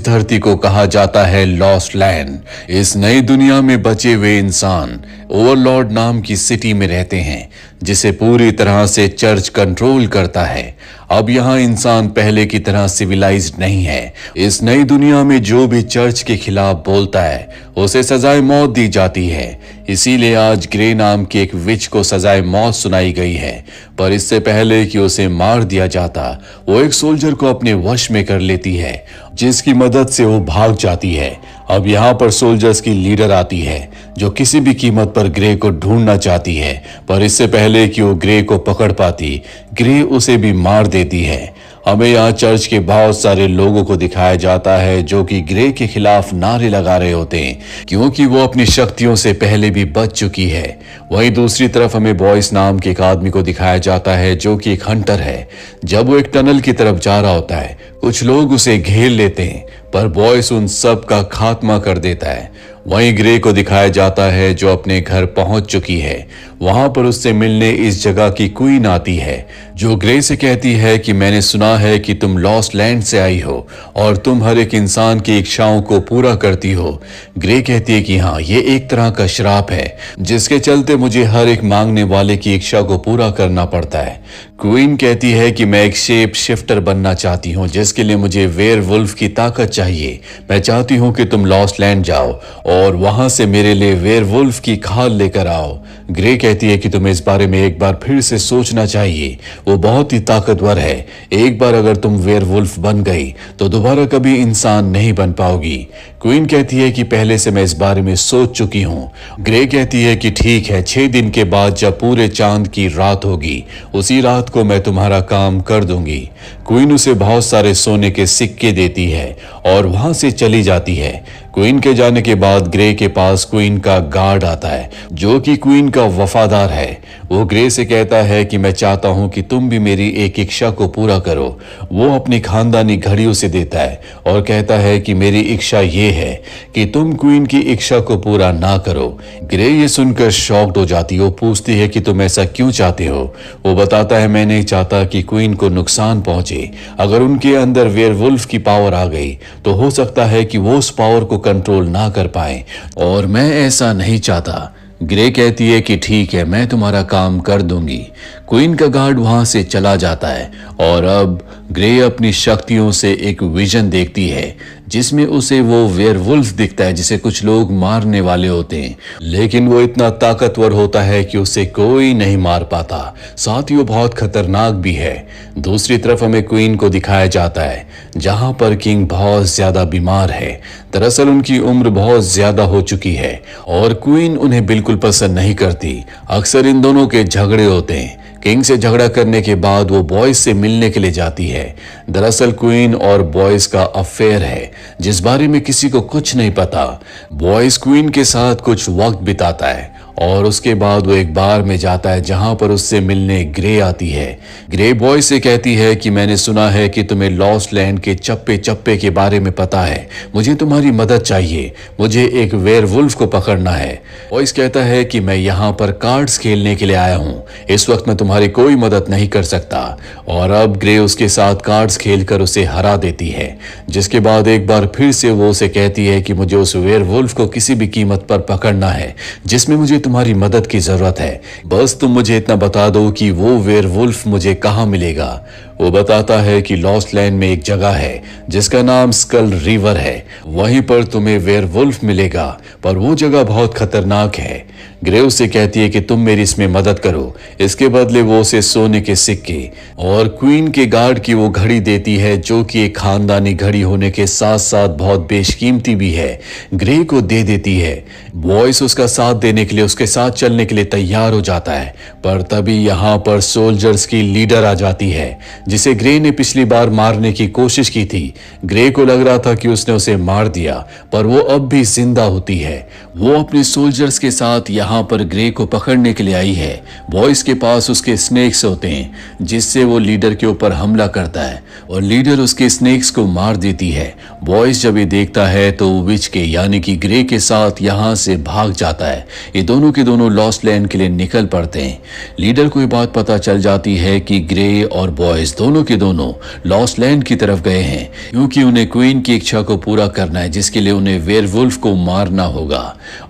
धरती को कहा जाता है लॉस्ट लैंड। इस नई दुनिया में बचे हुए इंसान ओवरलॉर्ड नाम की सिटी में रहते हैं, जिसे पूरी तरह से चर्च कंट्रोल करता है। अब यहाँ इंसान पहले की तरह सिविलाइज्ड नहीं है। इस नई दुनिया में जो भी चर्च के खिलाफ बोलता है उसे सजाए मौत दी जाती है। इसीलिए आज ग्रे नाम के एक विच को सजाए मौत सुनाई गई है। पर इससे पहले कि उसे मार दिया जाता, वो एक सोल्जर को अपने वश में कर लेती है, जिसकी मदद से वो भाग जाती है। अब यहाँ पर सोल्जर्स की लीडर आती है, जो किसी भी कीमत पर ग्रे को ढूंढना चाहती है। पर इससे पहले कि वो ग्रे को पकड़ पाती, ग्रे उसे भी मार देती है। हमें यहाँ चर्च के बहुत सारे लोगों को दिखाया जाता है जो कि ग्रे के खिलाफ नारे लगा रहे होते हैं, क्योंकि वो अपनी शक्तियों से पहले भी बच चुकी है। वहीं दूसरी तरफ हमें बॉयस नाम के एक आदमी को दिखाया जाता है, जो कि एक हंटर है। जब वो एक टनल की तरफ जा रहा होता है, कुछ लोग उसे घेर लेते हैं, पर बॉयस उन सब का खात्मा कर देता है। वहीं ग्रे को दिखाया जाता है, जो अपने घर पहुंच चुकी है। वहां पर उससे मिलने इस जगह की क्वीन आती है, जो ग्रे से कहती है कि मैंने सुना है कि तुम लॉस्ट लैंड से आई हो और तुम हर एक इंसान की इच्छाओं को पूरा करती हो। ग्रे कहती है कि हाँ, ये एक तरह का श्राप है, जिसके चलते मुझे हर एक मांगने वाले की इच्छा को पूरा करना पड़ता है। क्वीन कहती है कि मैं एक शेप शिफ्टर बनना चाहती हूँ, जिसके लिए मुझे वेयरवुल्फ की ताकत चाहिए। मैं चाहती हूँ कि तुम लॉस्ट लैंड जाओ और वहां से मेरे लिए वेयरवुल्फ की खाल लेकर आओ। ग्रे कहती है कि तुम्हें इस बारे में एक बार फिर से सोचना चाहिए। वो बहुत ही ताकतवर है। एक बार अगर तुम वेयरवुल्फ बन गई तो दोबारा कभी इंसान नहीं बन पाओगी। क्वीन कहती है कि पहले से मैं इस बारे में सोच चुकी हूँ। ग्रे कहती है कि ठीक है, 6 दिन के बाद जब पूरे चांद की रात होगी, उसी रात को मैं तुम्हारा काम कर दूंगी। क्वीन उसे बहुत सारे सोने के सिक्के देती है और वहां से चली जाती है। क्वीन के जाने के बाद ग्रे के पास क्वीन का गार्ड आता है, जो कि क्वीन का वफादार है। वो ग्रे से कहता है कि मैं चाहता हूं कि तुम भी मेरी एक इच्छा को पूरा करो। वो अपनी खानदानी घड़ी उसे देता है और कहता है कि मेरी इच्छा ये है कि तुम क्वीन की इच्छा को पूरा ना करो। ग्रे ये सुनकर शॉक्ड हो जाती है। वो पूछती है कि तुम ऐसा क्यों चाहते हो। वो बताता है, मैं नहीं चाहता कि क्वीन को नुकसान पहुंचे। अगर उनके अंदर वेयरवुल्फ की पावर आ गई तो हो सकता है कि वो उस पावर को कंट्रोल ना कर पाए, और मैं ऐसा नहीं चाहता। ग्रे कहती है कि ठीक है, मैं तुम्हारा काम कर दूंगी। क्वीन का गार्ड वहां से चला जाता है और अब ग्रे अपनी शक्तियों से एक विजन देखती है, जिसमें उसे वो वेयरवुल्फ दिखता है, जिसे कुछ लोग मारने वाले होते हैं, लेकिन वो इतना ताकतवर होता है कि उसे कोई नहीं मार पाता। साथ ही वो बहुत खतरनाक भी है। दूसरी तरफ हमें क्वीन को दिखाया जाता है, जहां पर किंग बहुत ज्यादा बीमार है। दरअसल उनकी उम्र बहुत ज्यादा हो चुकी है और क्वीन उन्हें बिल्कुल पसंद नहीं करती। अक्सर इन दोनों के झगड़े होते हैं। किंग से झगड़ा करने के बाद वो बॉयज से मिलने के लिए जाती है। दरअसल क्वीन और बॉयज का अफेयर है, जिस बारे में किसी को कुछ नहीं पता। बॉयज क्वीन के साथ कुछ वक्त बिताता है और उसके बाद वो एक बार में जाता है, जहां पर उससे मिलने ग्रे आती है। ग्रे बॉय से कहती है कि मैंने सुना है कि तुम्हें लॉस्ट लैंड के चप्पे चप्पे के बारे में पता है। मुझे तुम्हारी मदद चाहिए। मुझे एक वेयरवुल्फ को पकड़ना है। बॉयस कहता है कि मैं यहाँ पर कार्ड्स खेलने के लिए आया हूँ। इस वक्त मैं तुम्हारी कोई मदद नहीं कर सकता। और अब ग्रे उसके साथ कार्ड्स खेलकर उसे हरा देती है, जिसके बाद एक बार फिर से वो उसे कहती है कि मुझे उस वेयरवुल्फ को किसी भी कीमत पर पकड़ना है, जिसमें मुझे तुम्हारी मदद की जरूरत है। बस तुम मुझे इतना बता दो कि वो वेयरवुल्फ मुझे कहाँ मिलेगा। वो बताता है कि लॉस्ट लैंड में एक जगह है जिसका नाम स्कल रिवर है। वहीं पर तुम्हें वेयरवुल्फ मिलेगा, पर वो जगह बहुत खतरनाक है। ग्रे उससे कहती है कि तुम मेरी इसमें मदद करो। इसके बदले वो उसे सोने के सिक्के और क्वीन के गार्ड की वो घड़ी देती है, जो कि एक खानदानी घड़ी होने के साथ साथ बहुत बेशकीमती भी है। ग्रे को दे देती है। बॉयस उसका साथ देने के लिए, उसके साथ चलने के लिए तैयार हो जाता है। पर तभी यहाँ पर सोल्जर्स की लीडर आ जाती है, जिसे ग्रे ने पिछली बार मारने की कोशिश की थी। ग्रे को लग रहा था कि उसने उसे मार दिया, पर वो अब भी जिंदा होती है। वो अपने सोल्जर्स के साथ यहाँ यहाँ पर ग्रे को पकड़ने के लिए आई है। बॉयज के पास उसके स्नेक्स होते हैं जिससे वो लीडर के ऊपर हमला करता है और लीडर उसके स्नेक्स को मार देती है। बॉयज जब ये देखता है तो वो विच के यानी कि ग्रे के साथ यहाँ से भाग जाता है। ये दोनों के दोनों लॉस्ट लैंड के लिए निकल पड़ते हैं। लीडर को ये बात पता चल जाती है कि ग्रे और बॉयज दोनों के दोनों लॉस्ट लैंड की तरफ गए हैं क्योंकि उन्हें क्वीन की इच्छा को पूरा करना है जिसके लिए उन्हें वेयरवुल्फ को मारना होगा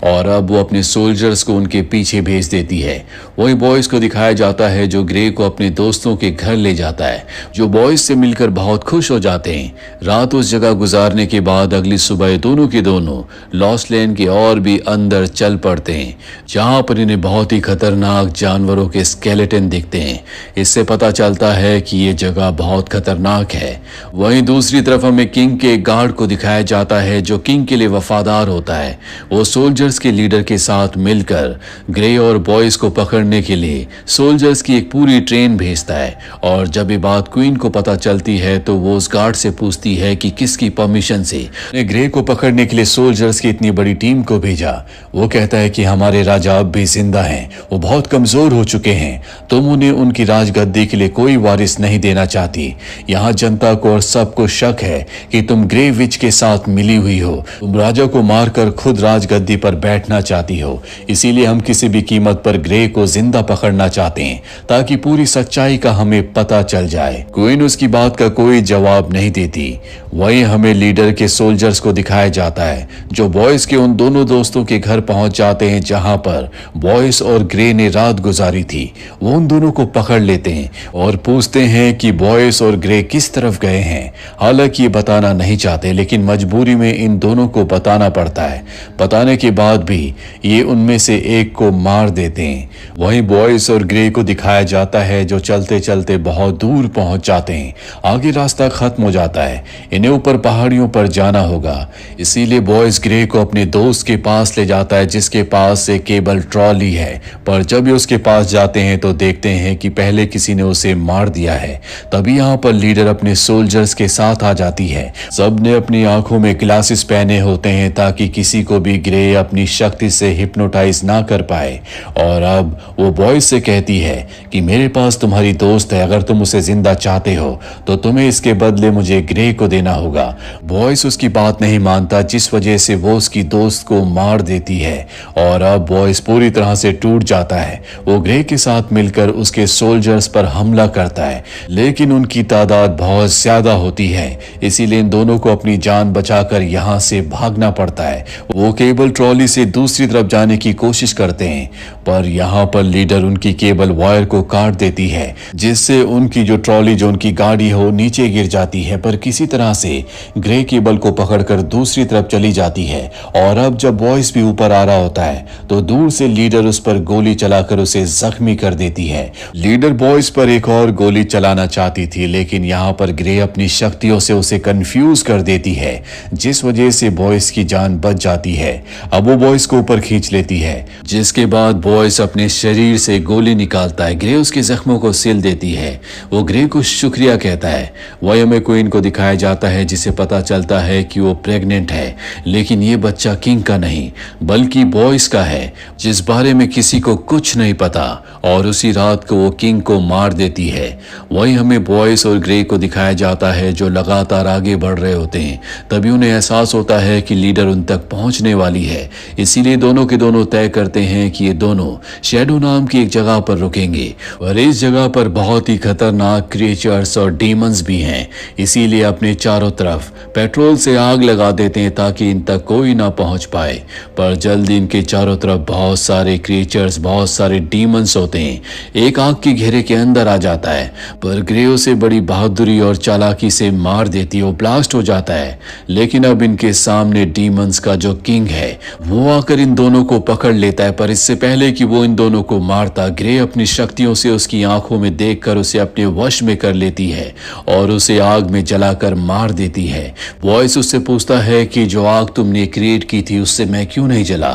और अब वो अपने सोल्जर्स को उनके पीछे भेज देती है। वही बॉयज को दिखाया जाता है जो ग्रे को अपने दोस्तों के घर ले जाता है जो बॉयज से मिलकर बहुत खुश हो जाते हैं। रात उस जगह गुजारने के बाद अगली सुबह दोनों के दोनों लॉस्ट लैंड के और भी अंदर चल पड़ते हैं जहां पर इन्हें बहुत ही खतरनाक जानवरों के स्केलेटन दिखते हैं। इससे पता चलता है कि ये जगह बहुत खतरनाक है। वहीं दूसरी तरफ हमें किंग के गार्ड को दिखाया जाता है जो किंग के लिए वफादार होता है। वो सोल्जर्स के लीडर के साथ मिलकर ग्रे और बॉयज को पकड़ने के लिए सोल्जर्स की एक पूरी ट्रेन भेजता है और जब ये बात क्वीन को पता चलती है तो वो उस गार्ड से पूछती है कि किसकी परमिशन से ग्रे को पकड़ने के लिए सोल्जर्स की इतनी बड़ी टीम को भेजा। वो कहता है कि हमारे राजा अब भी जिंदा हैं, वो बहुत कमजोर हो चुके हैं, तुम उन्हें उनकी राजगद्दी के लिए कोई वारिस नहीं देना चाहती। यहाँ जनता को और सबको शक है कि तुम ग्रे विच के साथ मिली हुई हो, तुम राजा को मारकर खुद राजगद्दी पर बैठना चाहती हो। इसीलिए हम किसी भी कीमत पर ग्रे को जिंदा पकड़ना चाहते हैं ताकि पूरी सच्चाई का हमें पता चल जाए। क्वीन उसकी बात का कोई जवाब नहीं देती। वहीं हमें लीडर के सोल्जर्स को दिखाया जाता है जो बॉयज के उन दोनों दोस्तों के घर पहुंच जाते हैं जहां पर बॉयज और ग्रे ने रात गुजारी थी। वो उन दोनों को पकड़ लेते हैं और पूछते हैं कि बॉयज और ग्रे किस तरफ गए हैं। हालांकि ये बताना नहीं चाहते लेकिन मजबूरी में इन दोनों को बताना पड़ता है। बताने के बाद भी ये उनमें से एक को मार देते हैं। वहीं बॉयज और ग्रे को दिखाया जाता है जो चलते चलते बहुत दूर पहुंच जाते हैं। आगे रास्ता खत्म हो जाता है, इन्हें ऊपर पहाड़ियों पर जाना होगा। इसीलिए बॉयज ग्रे को अपने दोस्त के पास ले जाता है जिसके पास एक केबल ट्रॉली है। पर जब ये उसके पास जाते हैं तो देखते हैं कि पहले किसी ने उसे मार दिया है। तभी यहाँ पर लीडर अपने सोल्जर्स के साथ आ जाती है। सब ने अपनी आंखों में ग्लासेस पहने होते हैं ताकि किसी को भी ग्रे अपनी शक्ति से हिप्नोटाइज ना कर पाए। और अब वो बॉयज से कहती है कि मेरे पास तुम्हारी दोस्त है, अगर तुम उसे जिंदा चाहते हो तो तुम्हें इसके बदले मुझे ग्रे को देना होगा। बॉयज उसकी बात नहीं मानता जिस वजह से वो उसकी दोस्त को मार देती है और अब बॉयज पूरी तरह से टूट जाता है। वो ग्रे के साथ मिलकर उसके सोल्जर्स पर हमला करता है लेकिन उनकी तादाद बहुत ज्यादा होती है, इसीलिए इन दोनों को अपनी जान बचाकर यहाँ से भागना पड़ता है। वो केबल ट्रॉली से दूसरी तरफ जाने की कोशिश करते हैं पर यहाँ पर लीडर उनकी केबल वायर को काट देती है जिससे उनकी जो ट्रॉली जो उनकी गाड़ी हो नीचे गिर जाती है। पर किसी तरह से ग्रे केबल को पकड़कर दूसरी तरफ चली जाती है और अब जब बॉयज भी ऊपर आ रहा होता है तो दूर से लीडर उस पर गोली चलाकर उसे जख्मी कर देती है। लीडर बॉयज पर एक और गोली चलाना चाहती थी लेकिन यहाँ पर ग्रे अपनी शक्तियों से उसे कंफ्यूज कर देती है जिस वजह से बॉयज की जान बच जाती है। अब वो बॉयज को ऊपर खींच लेती है जिसके बाद बॉयज अपने शरीर से गोली निकालता है। ग्रे उसके जख्मों को सिल देती है। वो ग्रे को शुक्रिया कहता है। वही हमें क्वीन को दिखाया जाता है जिसे पता चलता है कि वो प्रेग्नेंट है लेकिन ये बच्चा किंग का नहीं बल्कि बॉयज का है जिस बारे में किसी को कुछ नहीं पता और उसी रात को वो किंग को मार देती है। वही हमें बॉयज और ग्रे को दिखाया जाता है जो लगातार आगे बढ़ रहे होते हैं। तभी उन्हें एहसास होता है कि लीडर उन तक पहुंचने वाली है, इसीलिए दोनों के दोनों तय करते हैं कि ये दोनों शैडो नाम की एक जगह पर रुकेंगे और इस जगह पर बहुत ही खतरनाक क्रिएचर्स और डीमंस भी हैं। इसीलिए अपने चारों तरफ पेट्रोल से आग लगा देते हैं ताकि इन तक कोई ना पहुंच पाए। पर जल्दी इनके चारों तरफ बहुत सारे क्रिएचर्स बहुत सारे डीमंस होते हैं। एक आग के घेरे के अंदर आ जाता है पर ग्रे उसे बड़ी बहादुरी और चालाकी से मार देती है। वो ब्लास्ट हो जाता है लेकिन अब इनके सामने डीमंस का जो किंग है वो आकर इन दोनों को पकड़ लेता है। पर इससे पहले कि वो इन दोनों को मारता ग्रे अपनी शक्तियों से उसकी आंखों में देखकर उसे अपने वश में कर लेती है और उसे आग में जलाकर मार देती है। बॉयज उससे पूछता है कि जो आग तुमने क्रिएट की थी उससे मैं क्यों नहीं जला।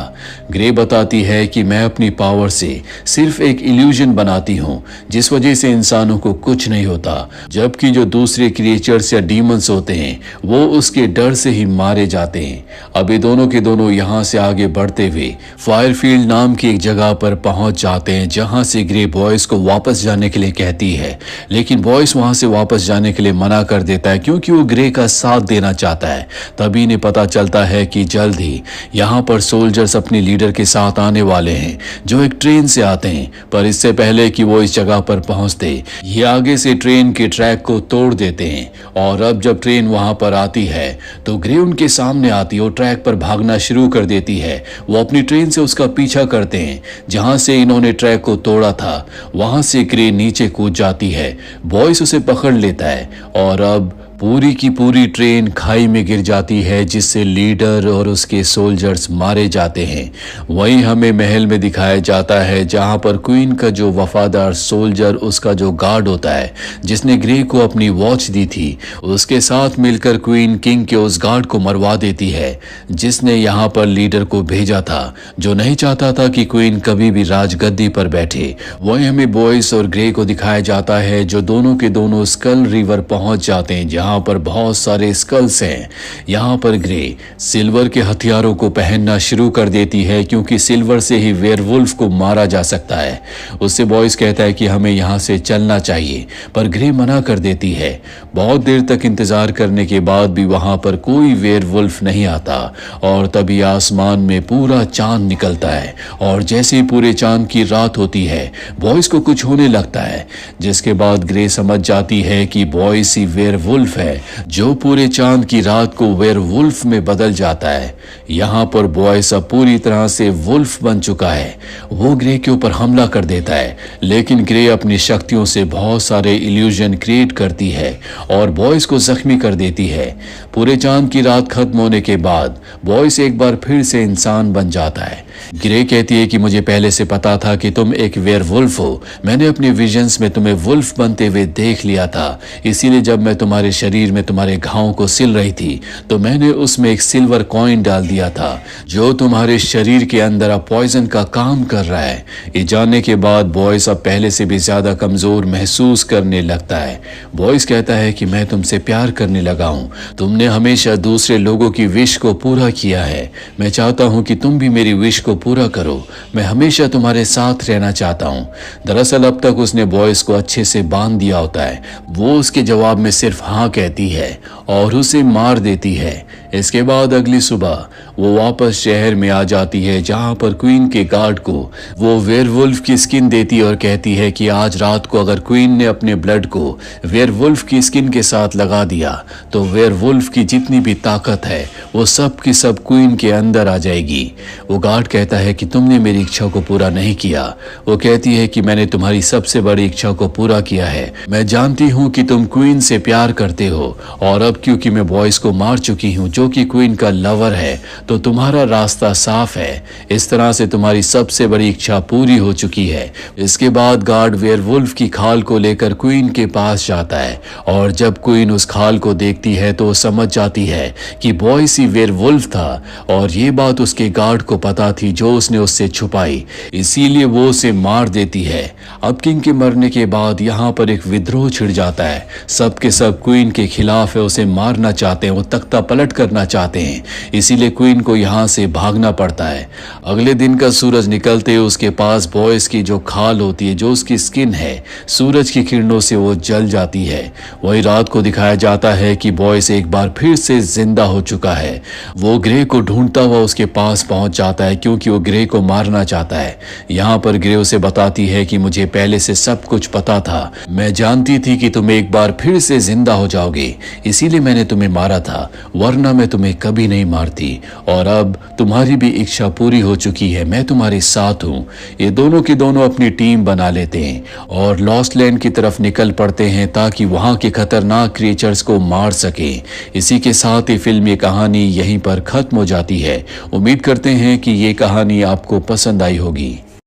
ग्रे बताती है कि मैं अपनी पावर से सिर्फ एक इल्यूजन बनाती हूँ जिस वजह से इंसानों को कुछ नहीं होता, जबकि जो दूसरे क्रिएचर्स या डीमंस होते हैं वो उसके डर से ही मारे जाते हैं। अब ये दोनों के दोनों यहाँ से आगे बढ़ते हुए फायर फेयरफील्ड नाम की एक जगह पर पहुंच जाते हैं जहां से ग्रे बॉयज को वापस जाने के लिए कहती है, लेकिन बॉयज वहां से वापस जाने के लिए मना कर देता है क्योंकि वो ग्रे का साथ देना चाहता है। तभी इन्हें पता चलता है कि जल्द ही यहाँ पर सोल्जर्स अपने लीडर के साथ आने वाले हैं जो एक ट्रेन से आते हैं। पर इससे पहले कि वो इस जगह पर पहुंचते ये आगे से ट्रेन के ट्रैक को तोड़ देते हैं और अब जब ट्रेन वहां पर आती है तो ग्रे उनके सामने आती है और ट्रैक पर भागना शुरू कर देती है। वो अपनी ट्रेन से उसका पीछा करते हैं। जहां से इन्होंने ट्रैक को तोड़ा था वहां से ग्रे नीचे कूद जाती है। बॉयस उसे पकड़ लेता है और अब पूरी की पूरी ट्रेन खाई में गिर जाती है जिससे लीडर और उसके सोल्जर्स मारे जाते हैं। वहीं हमें महल में दिखाया जाता है जहां पर क्वीन का जो वफादार सोल्जर, उसका जो गार्ड होता है जिसने ग्रे को अपनी वॉच दी थी, उसके साथ मिलकर क्वीन किंग के उस गार्ड को मरवा देती है जिसने यहाँ पर लीडर को भेजा था, जो नहीं चाहता था कि क्वीन कभी भी राजगद्दी पर बैठे। वहीं हमें बॉयस और ग्रे को दिखाया जाता है जो दोनों के दोनों स्कल रिवर पहुंच जाते हैं जहां पर बहुत सारे स्कल्स हैं। यहाँ पर ग्रे सिल्वर के हथियारों को पहनना शुरू कर देती है क्योंकि सिल्वर से ही वेयरवुल्फ को मारा जा सकता है। उससे बॉयस कहता है कि हमें यहाँ से चलना चाहिए, पर ग्रे मना कर देती है। बहुत देर तक इंतजार करने के बाद भी वहां पर कोई वेयरवुल्फ नहीं आता और तभी आसमान में पूरा चांद निकलता है और जैसे ही पूरे चांद की रात होती है बॉयस को कुछ होने लगता है, जिसके बाद ग्रे समझ जाती है कि बॉयस ही वेयरवुल्फ है जो पूरे चांद की रात को वेयरवुल्फ में बदल जाता है। यहाँ पर बॉयस अब पूरी तरह से वुल्फ बन चुका है। वो ग्रे के ऊपर हमला कर देता है, लेकिन ग्रे अपनी शक्तियों से बहुत सारे इल्यूजन क्रिएट करती है और बॉयस को जख्मी कर देती है। पूरे चांद की रात खत्म होने के बाद बॉयस एक बार फिर से इंसान बन जाता है। ग्रे कहती है कि मुझे पहले से पता था कि तुम एक वेयरवुल्फ हो। मैंने अपने विजन्स में तुम्हें वुल्फ बनते हुए देख लिया था, इसीलिए जब मैं तुम्हारे शरीर में तुम्हारे घावों को सिल रही थी तो मैंने उसमें एक सिल्वर कॉइन डाल दिया था जो तुम्हारे शरीर के अंदर अब पॉइजन का काम कर रहा है। ये जानने के बाद बॉयस अब पहले से भी ज्यादा कमजोर महसूस करने लगता है। बॉयस कहता है कि मैं तुमसे प्यार करने लगा हूँ। तुमने हमेशा दूसरे लोगों की विश को पूरा किया है। मैं चाहता हूँ कि तुम भी मेरी विश को पूरा करो। मैं हमेशा तुम्हारे साथ रहना चाहता हूँ। दरअसल अब तक उसने बॉयस को अच्छे से बांध दिया होता है। वो उसके जवाब में सिर्फ हाँ कहती है और उसे मार देती है। इसके बाद अगली सुबह वो वापस शहर में आ जाती है जहां पर क्वीन के गार्ड को वो वेयरवुल्फ की स्किन देती और कहती है कि आज रात को अगर क्वीन ने अपने ब्लड को वेयरवुल्फ की स्किन के साथ लगा दिया तो वेयरवुल्फ की जितनी भी ताकत है वो सब की सब क्वीन के अंदर आ जाएगी। वो गार्ड कहता है कि तुमने मेरी इच्छा को पूरा नहीं किया। वो कहती है कि मैंने तुम्हारी सबसे बड़ी इच्छा को पूरा किया है। मैं जानती हूँ कि तुम क्वीन से प्यार करते हो और अब क्योंकि मैं बॉयस को मार चुकी हूँ जो कि क्वीन का लवर है तो तुम्हारा रास्ता साफ है। इस तरह से तुम्हारी सबसे बड़ी इच्छा पूरी हो चुकी है। इसके बाद गार्ड वेयरवुल्फ की खाल को लेकर क्वीन के पास जाता है और जब क्वीन उस खाल को देखती है तो समझ जाती है कि बॉयस ही वेयरवुल्फ था और ये बात उसके गार्ड को पता थी जो उसने उससे छुपाई, इसीलिए वो उसे मार देती है। अब किंग के मरने के बाद यहाँ पर एक विद्रोह छिड़ जाता है। सबके सब क्वीन के खिलाफ है, उसे मारना चाहते हैं, वो तख्ता पलट करना चाहते हैं, इसीलिए क्वीन को यहाँ से भागना पड़ता है। अगले दिन का सूरज निकलते उसके पास बॉयस की जो खाल होती है, जो उसकी स्किन है, सूरज की किरणों से वो जल जाती है। वही रात को दिखाया जाता है कि बॉयस एक बार फिर से जिंदा हो चुका है। वो ग्रे को ढूंढता हुआ उसके पास पहुंच जाता है क्योंकि वो ग्रे को मारना चाहता है। यहाँ पर ग्रे उसे बताती है कि मुझे पहले से सब कुछ पता था, मैं जानती थी कि तुम एक बार फिर से जिंदा हो जाओगे, इसीलिए मैंने तुम्हें मारा था, वरना मैं तुम्हें कभी नहीं मारती। और अब तुम्हारी भी इच्छा पूरी हो चुकी है, मैं तुम्हारे साथ हूँ। ये दोनों के दोनों अपनी टीम बना लेते हैं और लॉस्ट लैंड की तरफ निकल पड़ते हैं ताकि वहां के खतरनाक क्रिएचर्स को मार सके। इसी के साथ ही फिल्म ये कहानी यहीं पर खत्म हो जाती है। उम्मीद करते हैं कि ये कहानी आपको पसंद आई होगी।